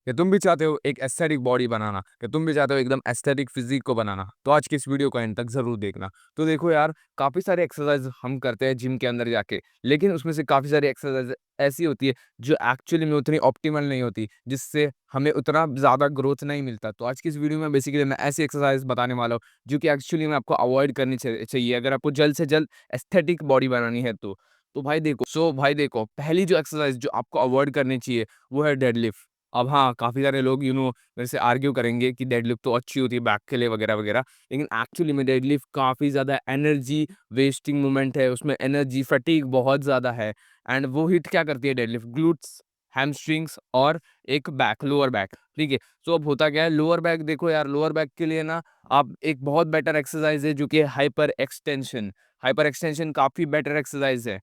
कि तुम भी चाहते हो एक एस्थेटिक बॉडी बनाना, कि तुम भी चाहते हो एकदम एस्थेटिक फिजिक को बनाना, तो आज की इस वीडियो को एंड तक जरूर देखना। तो देखो यार, काफी सारे एक्सरसाइज हम करते हैं जिम के अंदर जाके, लेकिन उसमें से काफी सारी एक्सरसाइज ऐसी होती है जो एक्चुअली में उतनी ऑप्टिमल नहीं होती, जिससे हमें उतना ज्यादा ग्रोथ नहीं मिलता। तो आज की इस वीडियो में बेसिकली मैं ऐसी एक्सरसाइज बताने वाला हूँ जो कि एक्चुअली में आपको अवॉइड करनी चाहिए अगर आपको जल्द से जल्द एस्थेटिक बॉडी बनानी है तो भाई देखो, पहली जो एक्सरसाइज जो आपको अवॉइड करनी चाहिए वो है डेडलिफ्ट। अब हाँ, काफ़ी सारे लोग मेरे से आर्ग्यू करेंगे कि डेडलिफ्ट तो अच्छी होती है बैक के लिए वगैरह-वगैरह, लेकिन एक्चुअली में डेडलिफ्ट काफ़ी ज़्यादा एनर्जी वेस्टिंग मूवमेंट है, उसमें एनर्जी फटीग बहुत ज़्यादा है। एंड वो हिट क्या करती है डेडलिफ्ट? ग्लूट्स, हैमस्ट्रिंग्स और एक लोअर बैक, ठीक है? सो अब होता क्या है, लोअर बैक देखो यार, लोअर बैक के लिए ना आप एक बहुत बेटर एक्सरसाइज है जो कि हाइपर एक्सटेंशन काफ़ी बेटर एक्सरसाइज है।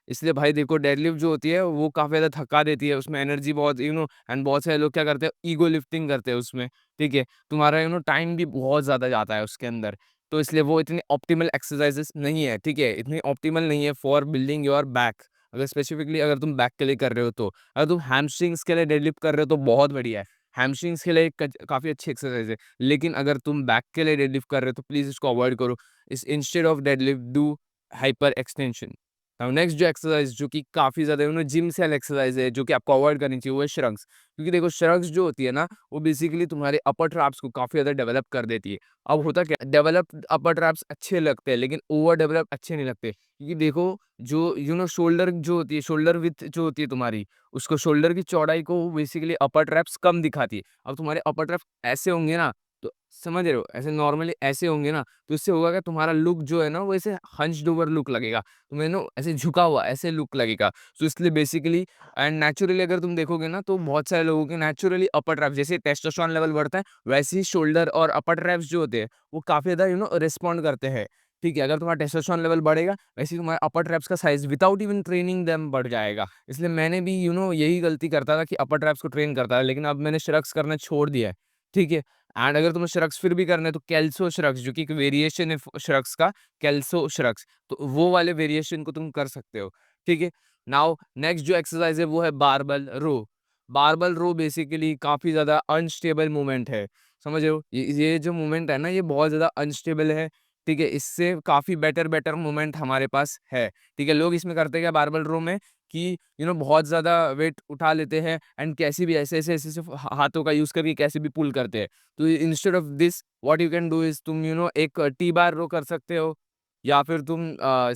इसलिए भाई देखो, डेडलिफ्ट जो होती है वो काफ़ी ज़्यादा थका देती है, उसमें एनर्जी बहुत एंड बहुत सारे लोग क्या करते हैं, ईगो लिफ्टिंग करते हैं उसमें, ठीक है? तुम्हारा टाइम भी बहुत ज़्यादा जाता है उसके अंदर, तो इसलिए वो इतनी ऑप्टिमल एक्सरसाइजेस नहीं है, ठीक है? इतनी ऑप्टिमल नहीं है फॉर बिल्डिंग योर बैक। अगर स्पेसिफिकली अगर तुम बैक के लिए कर रहे हो तो। अगर तुम हैमस्ट्रिंग्स के लिए डेडलिफ्ट कर रहे हो तो बहुत बढ़िया है। हैमस्ट्रिंग्स के लिए काफ़ी अच्छी एक्सरसाइज है, लेकिन अगर तुम बैक के लिए डेडलिफ्ट कर रहे हो तो प्लीज़ इसको अवॉइड करो। Instead of deadlift do hyper extension. Now next जो एक्सरसाइज जो कि काफ़ी ज़्यादा जिम सेल एक्सरसाइज है जो कि आपको अवॉइड करनी चाहिए, वो है श्रग्स। क्योंकि देखो, श्रग्स जो होती है ना, वो बेसिकली तुम्हारे अपर ट्रैप्स को काफ़ी ज़्यादा डेवलप कर देती है। अब होता क्या है, डेवलप अपर ट्रैप्स अच्छे लगते हैं लेकिन ओवर डेवलप अच्छे नहीं लगते। क्योंकि देखो, जो शोल्डर जो होती है, शोल्डर विड्थ जो होती है तुम्हारी, उसको शोल्डर की चौड़ाई को बेसिकली अपर ट्रैप्स कम दिखाती है। अब तुम्हारे अपर ट्रैप्स ऐसे होंगे ना, तो समझ रहे हो, ऐसे नॉर्मली ऐसे होंगे ना, तो इससे होगा क्या, तुम्हारा लुक जो है ना वो ऐसे हंच्ड ओवर लुक लगेगा, तुम्हें ऐसे झुका हुआ ऐसे लुक लगेगा। सो इसलिए बेसिकली एंड नेचुरली अगर तुम देखोगे ना, तो बहुत सारे लोगों के नेचुरली अपर ट्रैप, जैसे टेस्टोस्टेरोन लेवल बढ़ता है वैसे ही शोल्डर और अपर ट्रैप्स जो होते हैं वो काफी ज्यादा रिस्पॉन्ड करते हैं, ठीक है? अगर तुम्हारा टेस्टोस्टेरोन लेवल बढ़ेगा, वैसे ही तुम्हारा अपर ट्रैप्स का size without even training them बढ़ जाएगा। इसलिए मैंने भी यही गलती करता था कि अपर ट्रैप्स को ट्रेन करता था, लेकिन अब मैंने श्रग्स करना छोड़ दिया है, ठीक है? एंड अगर तुम्हें श्रग्स फिर भी करने हैं तो कैल्सो श्रग्स, जो कि एक वेरिएशन है श्रग्स का, कैल्सो श्रग्स, तो वो वाले वेरिएशन को तुम कर सकते हो, ठीक है? नाउ नेक्स्ट जो एक्सरसाइज है वो है बारबेल रो। बारबेल रो बेसिकली काफ़ी ज़्यादा अनस्टेबल मूवमेंट है, समझ रहे हो? ये जो मूवमेंट है ना, ये बहुत ज़्यादा अनस्टेबल है, ठीक है? इससे काफ़ी बेटर मूवमेंट हमारे पास है, ठीक है? लोग इसमें करते क्या बारबेल रो में कि बहुत ज़्यादा वेट उठा लेते हैं एंड कैसे भी ऐसे-ऐसे हाथों का यूज़ करके कैसे भी पुल करते हैं। तो instead of this what you can do is, तुम एक टी बार रो कर सकते हो, या फिर तुम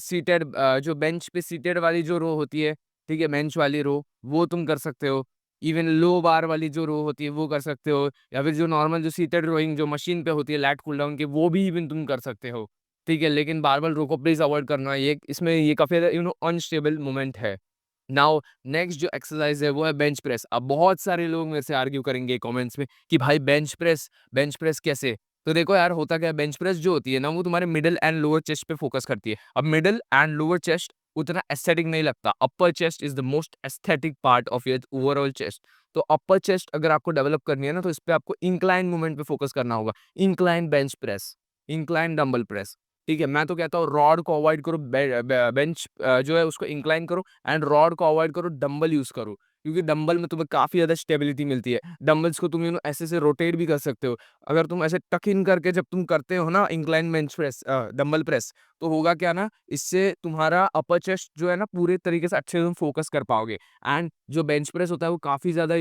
सीटेड जो बेंच पे सीटेड वाली जो रो होती है, ठीक है? बेंच वाली रो, वो तुम कर सकते हो। इवन लो बार वाली जो रो होती है वो कर सकते हो, या फिर जो नॉर्मल जो सीटेड रोइंग जो मशीन पे होती है लैट कूल डाउन की, वो भी इवन तुम कर सकते हो, ठीक है? लेकिन बारबेल रो को प्लीज़ अवॉइड करना, ये इसमें ये काफ़ी ज़्यादा अनस्टेबल मूवमेंट है। नाउ नेक्स्ट जो एक्सरसाइज है वो है बेंच प्रेस। अब बहुत सारे लोग मेरे से आर्ग्यू करेंगे कमेंट्स में कि भाई बेंच प्रेस कैसे? तो देखो यार, होता क्या है, बेंच प्रेस जो होती है ना वो तुम्हारे मिडल एंड लोअर चेस्ट पे फोकस करती है। अब मिडल एंड लोअर चेस्ट उतना एस्थेटिक नहीं लगता, अपर chest is the most aesthetic part of your overall chest. तो अपर चेस्ट अगर आपको डेवलप करनी है ना, तो इस पे आपको इंक्लाइन मूवमेंट पे फोकस करना होगा, incline bench press, incline dumbbell press, ठीक है? मैं तो कहता हूँ रॉड को अवॉइड करो, बेंच जो है उसको इंक्लाइन करो एंड रॉड को अवॉइड करो, डंबल यूज़ करो। क्योंकि डंबल में तुम्हें काफ़ी ज़्यादा स्टेबिलिटी मिलती है। डंबल्स को तुम ऐसे-ऐसे रोटेट भी कर सकते हो। अगर तुम ऐसे टक इन करके जब तुम करते हो ना incline bench press dumbbell press, तो होगा क्या ना, इससे तुम्हारा अपर चेस्ट जो है ना पूरे तरीके से अच्छे से तुम फोकस कर पाओगे। एंड जो बेंच प्रेस होता है वो काफ़ी ज़्यादा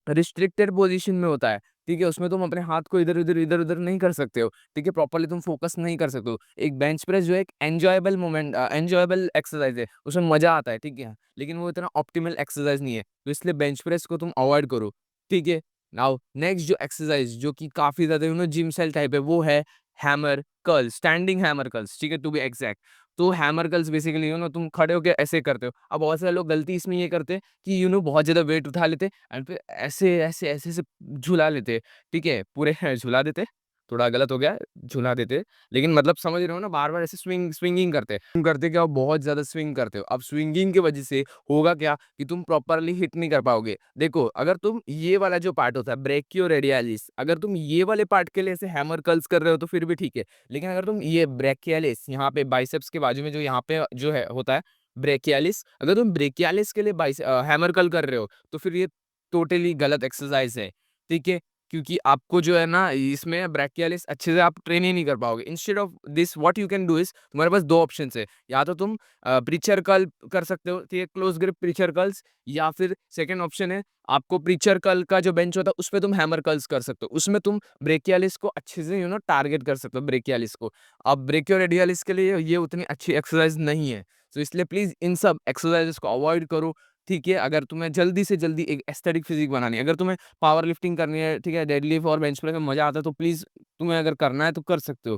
रिस्ट्रिक्टेड पोजीशन में होता है, ठीक है? उसमें तुम अपने हाथ को इधर-उधर नहीं कर सकते हो, ठीक है? प्रॉपर्ली तुम फोकस नहीं कर सकते हो। एक बेंच प्रेस जो है एक एन्जॉयबल एक्सरसाइज है, उसमें मज़ा आता है, ठीक है? लेकिन वो इतना ऑप्टिमल एक्सरसाइज नहीं है, तो इसलिए बेंच प्रेस को तुम अवॉइड करो, ठीक है? नाउ नेक्स्ट जो एक्सरसाइज जो कि काफ़ी ज़्यादा जिम सेल टाइप है, वो है hammer curls, standing hammer curls, ठीक है? To be exact. तो हैमर कर्ल्स बेसिकली तुम खड़े होके ऐसे करते हो। अब बहुत सारे लोग गलती इसमें ये करते हैं कि बहुत ज़्यादा वेट उठा लेते एंड फिर ऐसे झुला लेते, ठीक है? पूरे झुला देते, थोड़ा गलत हो गया, झुला देते, लेकिन मतलब समझ रहे हो ना, बार-बार ऐसे स्विंगिंग करते। तुम करते क्या हो, बहुत ज़्यादा स्विंग करते हो। अब स्विंगिंग की वजह से होगा क्या कि तुम प्रॉपर्ली हिट नहीं कर पाओगे। देखो, अगर तुम ये वाला जो पार्ट होता है ब्रेकियोरेडियलिस, अगर तुम ये वाले पार्ट के लिए ऐसे हैमर कर्ल्स कर रहे हो तो फिर भी ठीक है। लेकिन अगर तुम ये ब्रेकियालिस यहाँ पे बाइसेप्स के बाजू में जो यहाँ पे जो है होता है ब्रेकियालिस, अगर तुम ब्रेकियालिस के लिए हैमर कर्ल कर रहे हो तो फिर ये टोटली गलत एक्सरसाइज है, ठीक है? क्योंकि आपको जो है ना इसमें ब्रैकियालिस अच्छे से आप ट्रेन ही नहीं कर पाओगे। Instead of this what you can do is, तुम्हारे पास 2 ऑप्शंस है, या तो तुम प्रीचर कर्ल कर सकते हो, ठीक है? क्लोज ग्रिप प्रीचर कर्ल्स, या फिर सेकंड ऑप्शन है आपको प्रीचर कर्ल का जो बेंच होता है उसपे तुम हैमर कर्ल्स कर सकते हो। उसमें तुम ब्रेकियालिस को अच्छे से टारगेट कर सकते हो ब्रेकियालिस को। अब ब्रेकियोरेडियालिस के लिए ये उतनी अच्छी एक्सरसाइज नहीं है। तो इसलिए प्लीज़ इन सब एक्सरसाइज़ेज़ को अवॉइड करो, ठीक है? अगर तुम्हें जल्दी से जल्दी एक एस्थेटिक फिज़िक बनानी है, अगर तुम्हें पावर लिफ्टिंग करनी है, ठीक है? डेडलिफ्ट और बेंच प्रेस में मज़ा आता है, तो प्लीज़ तुम्हें अगर करना है तो कर सकते हो।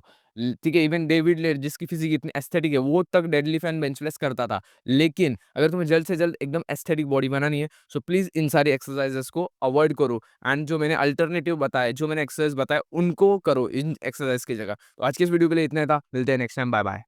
ठीक है? इवन डेविड लेट जिसकी फिज़िक इतनी एस्थेटिक है, वो तक डेडलिफ्ट एंड बेंच प्रेस करता था। लेकिन अगर तुम्हें जल्द से जल्द एकदम एस्थेटिक बॉडी बनानी है, सो प्लीज़ इन सारी एक्सरसाइज़ेज़ को अवॉइड करो एंड जो मैंने अल्टरनेटिव बताए, जो मैंने एक्सरसाइज़ बताए, उनको करो इन एक्सरसाइज़ की जगह। तो आज की इस वीडियो के लिए इतना ही था। मिलते हैं नेक्स्ट टाइम। Bye bye.